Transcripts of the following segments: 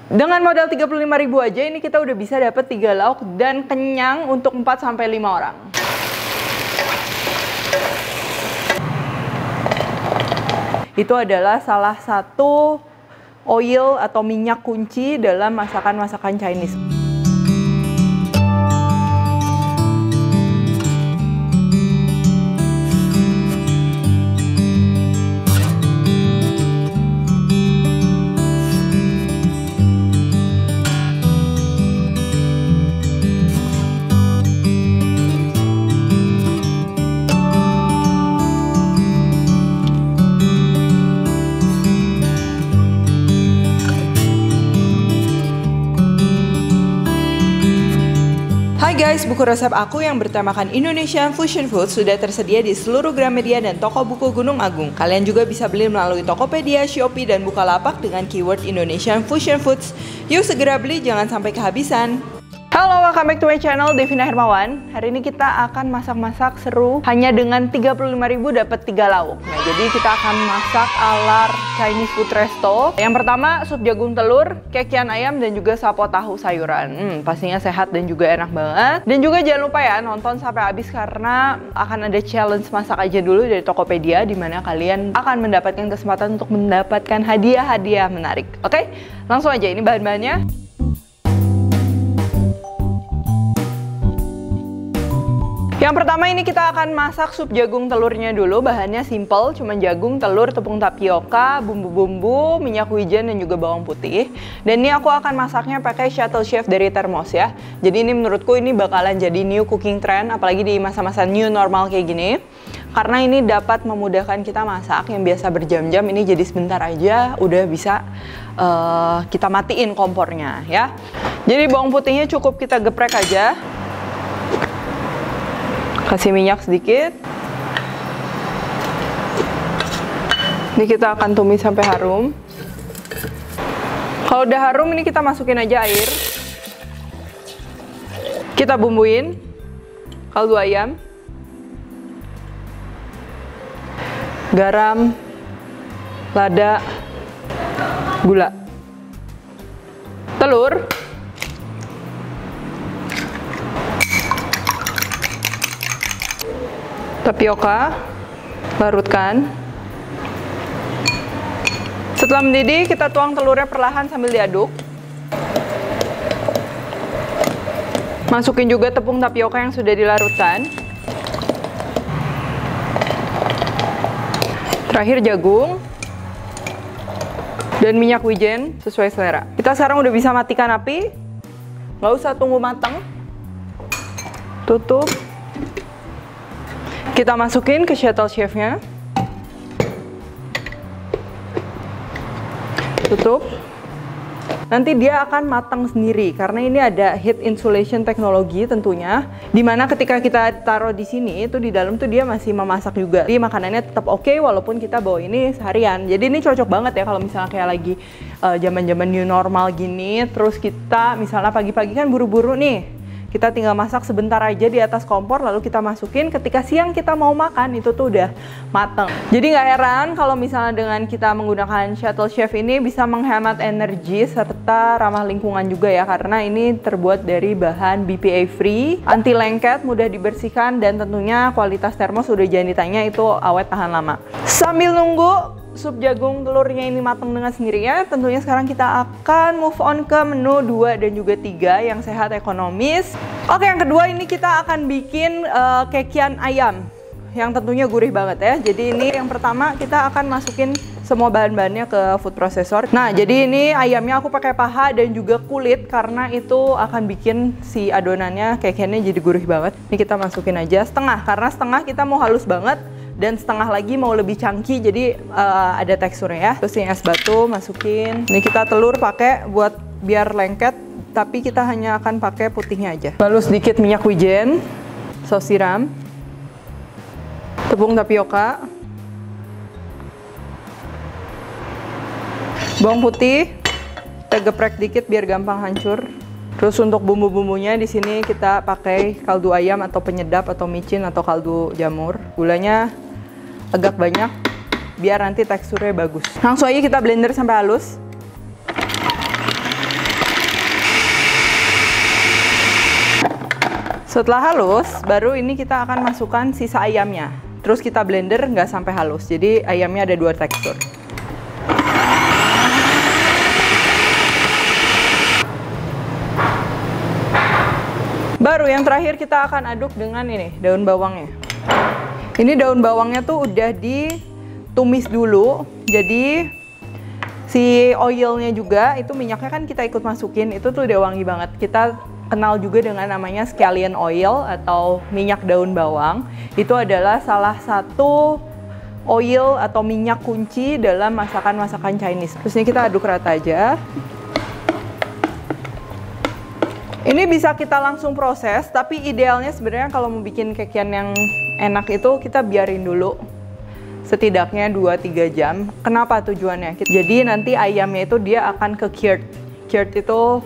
Dengan modal 35.000 aja ini kita udah bisa dapat 3 lauk dan kenyang untuk 4-5 orang. Itu adalah salah satu oil atau minyak kunci dalam masakan-masakan Chinese. Hai guys, buku resep aku yang bertemakan Indonesian Fusion Food sudah tersedia di seluruh Gramedia dan toko buku Gunung Agung. Kalian juga bisa beli melalui Tokopedia, Shopee, dan Bukalapak dengan keyword Indonesian Fusion Foods. Yuk segera beli, jangan sampai kehabisan. Halo, welcome back to my channel, Devina Hermawan. Hari ini kita akan masak-masak seru hanya dengan 35.000 dapat 3 lauk. Nah, jadi kita akan masak ala Chinese food resto. Yang pertama, sup jagung telur, kekian ayam, dan juga sapo tahu sayuran. Pastinya sehat dan juga enak banget. Dan juga jangan lupa ya, nonton sampai habis karena akan ada challenge masak aja dulu dari Tokopedia, di mana kalian akan mendapatkan kesempatan untuk mendapatkan hadiah-hadiah menarik. Oke, langsung aja, ini bahan-bahannya. Yang pertama ini kita akan masak sup jagung telurnya dulu. Bahannya simple, cuma jagung, telur, tepung tapioka, bumbu-bumbu, minyak wijen, dan juga bawang putih. Dan ini aku akan masaknya pakai Shuttle Chef dari Termos ya. Jadi ini menurutku ini bakalan jadi new cooking trend, apalagi di masa-masa new normal kayak gini. Karena ini dapat memudahkan kita masak yang biasa berjam-jam, ini jadi sebentar aja udah bisa kita matiin kompornya ya. Jadi bawang putihnya cukup kita geprek aja. Kasih minyak sedikit. Ini kita akan tumis sampai harum. Kalau udah harum ini kita masukin aja air. Kita bumbuin kaldu ayam, garam, lada, gula, telur, tapioka, larutkan. Setelah mendidih, kita tuang telurnya perlahan sambil diaduk. Masukin juga tepung tapioka yang sudah dilarutkan. Terakhir jagung dan minyak wijen sesuai selera. Kita sekarang udah bisa matikan api. Nggak usah tunggu matang. Tutup. Kita masukin ke Shuttle Chef-nya. Tutup. Nanti dia akan matang sendiri karena ini ada heat insulation teknologi tentunya. Dimana ketika kita taruh di sini itu di dalam tuh dia masih memasak juga. Jadi makanannya tetap oke walaupun kita bawa ini seharian. Jadi ini cocok banget ya kalau misalnya kayak lagi zaman-zaman new normal gini. Terus kita misalnya pagi-pagi kan buru-buru nih. Kita tinggal masak sebentar aja di atas kompor, lalu kita masukin ketika siang kita mau makan, itu tuh udah mateng. Jadi nggak heran kalau misalnya dengan kita menggunakan Shuttle Chef ini bisa menghemat energi serta ramah lingkungan juga ya, karena ini terbuat dari bahan BPA free, anti lengket, mudah dibersihkan, dan tentunya kualitas termos udah jangan ditanya, itu awet tahan lama. Sambil nunggu sup jagung telurnya ini matang dengan sendirinya, tentunya sekarang kita akan move on ke menu 2 dan juga 3 yang sehat ekonomis. Oke, yang kedua ini kita akan bikin kekian ayam yang tentunya gurih banget ya. Jadi ini yang pertama kita akan masukin semua bahan-bahannya ke food processor. Nah, jadi ini ayamnya aku pakai paha dan juga kulit karena itu akan bikin si adonannya kekiannya jadi gurih banget. Ini kita masukin aja setengah karena setengah kita mau halus banget. Dan setengah lagi mau lebih chunky, jadi ada teksturnya ya. Terus ini es batu masukin. Ini kita telur pakai buat biar lengket, tapi kita hanya akan pakai putihnya aja. Lalu sedikit minyak wijen, saus tiram, tepung tapioka, bawang putih, kita geprek dikit biar gampang hancur. Terus untuk bumbu-bumbunya di sini kita pakai kaldu ayam atau penyedap atau micin atau kaldu jamur. Gulanya agak banyak biar nanti teksturnya bagus. Langsung aja kita blender sampai halus. Setelah halus, baru ini kita akan masukkan sisa ayamnya. Terus kita blender nggak sampai halus, jadi ayamnya ada 2 tekstur. Baru yang terakhir kita akan aduk dengan ini, daun bawangnya. Ini daun bawangnya tuh udah ditumis dulu, jadi si oilnya juga, itu minyaknya kan kita ikut masukin, itu tuh udah wangi banget. Kita kenal juga dengan namanya scallion oil atau minyak daun bawang. Itu adalah salah satu oil atau minyak kunci dalam masakan-masakan Chinese. Terus ini kita aduk rata aja. Ini bisa kita langsung proses, tapi idealnya sebenarnya kalau mau bikin kekian yang enak itu kita biarin dulu setidaknya 2-3 jam. Kenapa tujuannya? Jadi nanti ayamnya itu dia akan ke-cured. Cured itu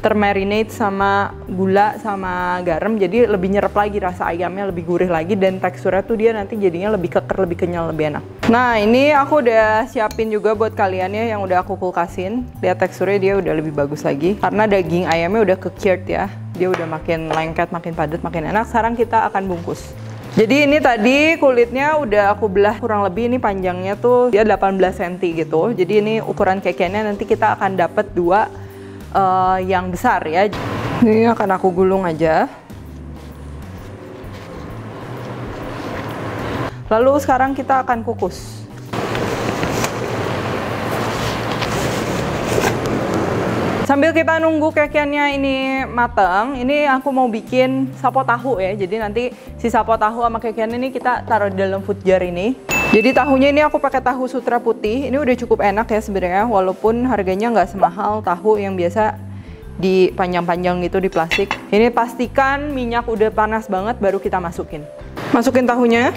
termarinate sama gula sama garam, jadi lebih nyerap lagi rasa ayamnya, lebih gurih lagi, dan teksturnya tuh dia nanti jadinya lebih keker, lebih kenyal, lebih enak. Nah, ini aku udah siapin juga buat kalian ya yang udah aku kulkasin. Lihat teksturnya dia udah lebih bagus lagi karena daging ayamnya udah ke-cured ya. Dia udah makin lengket, makin padat, makin enak. Sekarang kita akan bungkus. Jadi ini tadi kulitnya udah aku belah kurang lebih, ini panjangnya tuh dia 18 cm gitu. Jadi ini ukuran kekiannya, nanti kita akan dapat 2 yang besar ya. Ini akan aku gulung aja. Lalu sekarang kita akan kukus. Sambil kita nunggu kekiannya ini matang, ini aku mau bikin sapo tahu ya. Jadi nanti si sapo tahu sama kekian ini kita taruh di dalam food jar ini. Jadi tahunya ini aku pakai tahu sutra putih. Ini udah cukup enak ya sebenarnya, walaupun harganya nggak semahal tahu yang biasa dipanjang-panjang gitu di plastik. Ini pastikan minyak udah panas banget baru kita masukin. Masukin tahunya.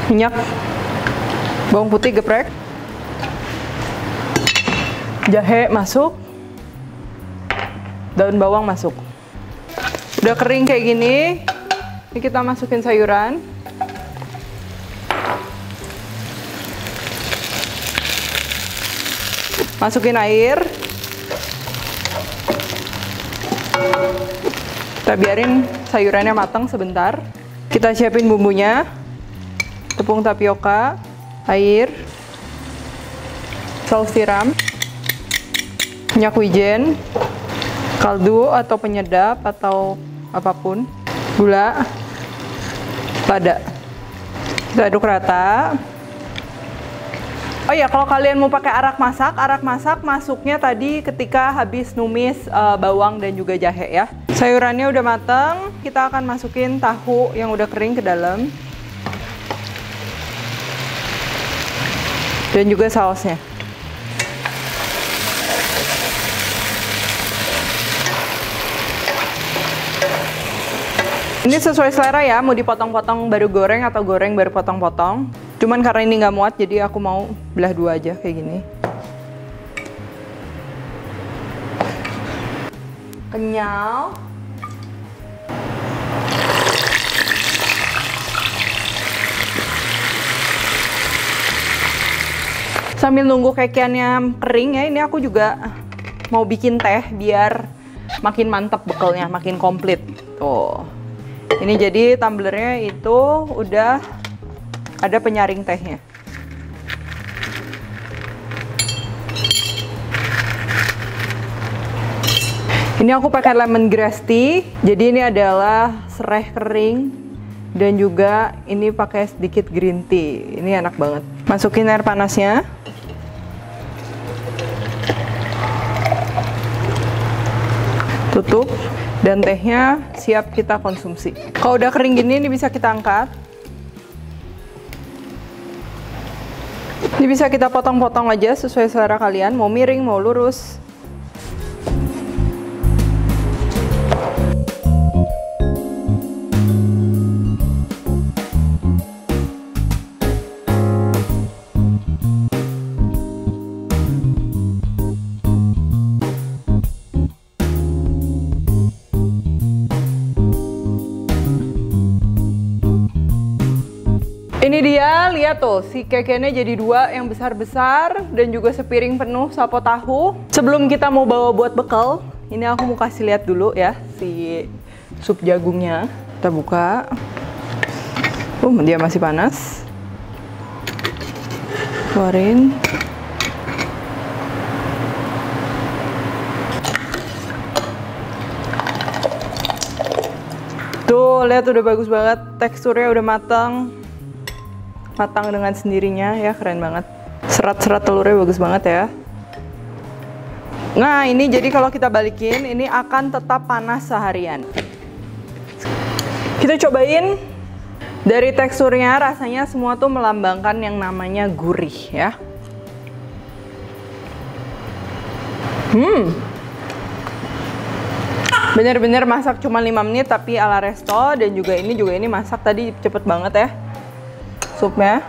Minyak, bawang putih geprek, jahe masuk, daun bawang masuk. Udah kering kayak gini, ini kita masukin sayuran. Masukin air. Kita biarin sayurannya matang sebentar. Kita siapin bumbunya. Tepung tapioka, air, saus tiram, minyak wijen, kaldu atau penyedap atau apapun, gula, lada. Kita aduk rata. Oh ya, kalau kalian mau pakai arak masak masuknya tadi ketika habis numis bawang dan juga jahe ya. Sayurannya udah matang, kita akan masukin tahu yang udah kering ke dalam. Dan juga sausnya. Ini sesuai selera ya, mau dipotong-potong baru goreng atau goreng baru potong-potong. Cuman karena ini nggak muat, jadi aku mau belah 2 aja kayak gini. Kenyal. Sambil nunggu kekiannya kering ya, ini aku juga mau bikin teh biar makin mantap bekalnya, makin komplit. Tuh. Ini jadi tumblernya itu udah ada penyaring tehnya. Ini aku pakai lemongrass tea. Jadi ini adalah serai kering dan juga ini pakai sedikit green tea. Ini enak banget. Masukin air panasnya. Tutup, dan tehnya siap kita konsumsi. Kalau udah kering gini, ini bisa kita angkat. Ini bisa kita potong-potong aja sesuai selera kalian, mau miring, mau lurus. Ini dia, lihat tuh, si kekennya jadi dua yang besar-besar dan juga sepiring penuh sapo tahu. Sebelum kita mau bawa buat bekal, ini aku mau kasih lihat dulu ya si sup jagungnya. Kita buka. Dia masih panas. Keluarin. Tuh, lihat udah bagus banget. Teksturnya udah matang. Matang dengan sendirinya ya, keren banget. Serat-serat telurnya bagus banget ya. Nah, ini jadi kalau kita balikin, ini akan tetap panas seharian. Kita cobain. Dari teksturnya, rasanya semua tuh melambangkan yang namanya gurih ya. Bener-bener masak cuma 5 menit tapi ala resto, dan juga ini masak tadi cepet banget ya. Supnya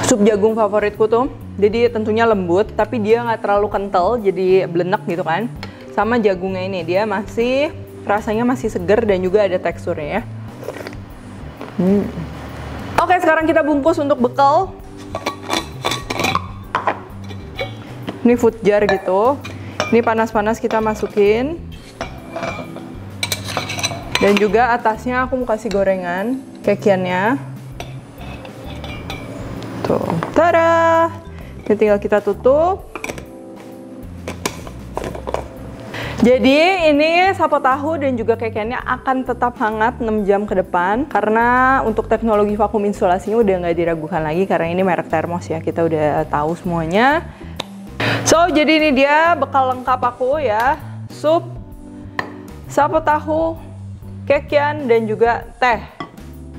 sup jagung favoritku tuh, jadi tentunya lembut tapi dia nggak terlalu kental, jadi blenek gitu kan. Sama jagungnya ini dia masih rasanya masih seger dan juga ada teksturnya ya. Oke, sekarang kita bungkus untuk bekal. Ini food jar gitu. Ini panas-panas kita masukin. Dan juga atasnya aku mau kasih gorengan, kekiannya. Tuh, tada! Ini tinggal kita tutup. Jadi ini sapo tahu dan juga kekiannya akan tetap hangat 6 jam ke depan. Karena untuk teknologi vakum insulasinya udah nggak diragukan lagi, karena ini merek termos ya, kita udah tahu semuanya. So, jadi ini dia bekal lengkap aku ya. Sup, sapo tahu, kekian, dan juga teh.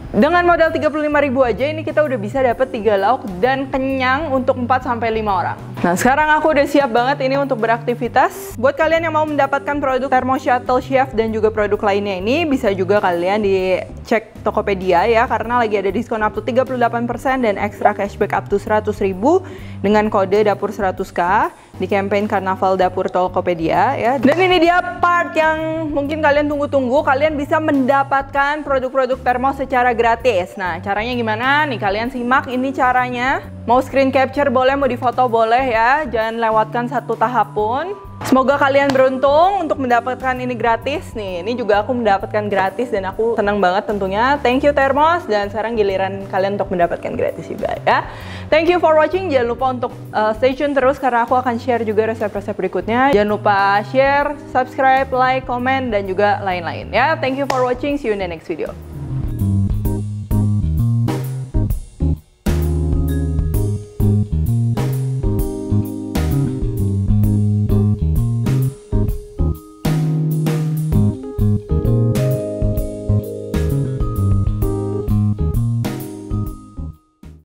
Dengan modal 35.000 aja ini kita udah bisa dapet 3 lauk dan kenyang untuk 4-5 orang. Nah, sekarang aku udah siap banget ini untuk beraktivitas. Buat kalian yang mau mendapatkan produk Thermos Shuttle Chef dan juga produk lainnya ini, bisa juga kalian dicek Tokopedia ya, karena lagi ada diskon up to 38% dan extra cashback up to 100.000 dengan kode dapur 100k di campaign Karnaval Dapur Tokopedia ya. Dan ini dia part yang mungkin kalian tunggu-tunggu, kalian bisa mendapatkan produk-produk Thermos secara gratis. Nah, caranya gimana? Nih, kalian simak ini caranya. Mau screen capture boleh, mau difoto boleh ya, jangan lewatkan satu tahap pun. Semoga kalian beruntung untuk mendapatkan ini gratis. Nih, ini juga aku mendapatkan gratis dan aku senang banget tentunya. Thank you Thermos, dan sekarang giliran kalian untuk mendapatkan gratis juga ya. Thank you for watching, jangan lupa untuk stay tune terus karena aku akan share juga resep-resep berikutnya. Jangan lupa share, subscribe, like, comment, dan juga lain-lain ya. Thank you for watching, see you in the next video.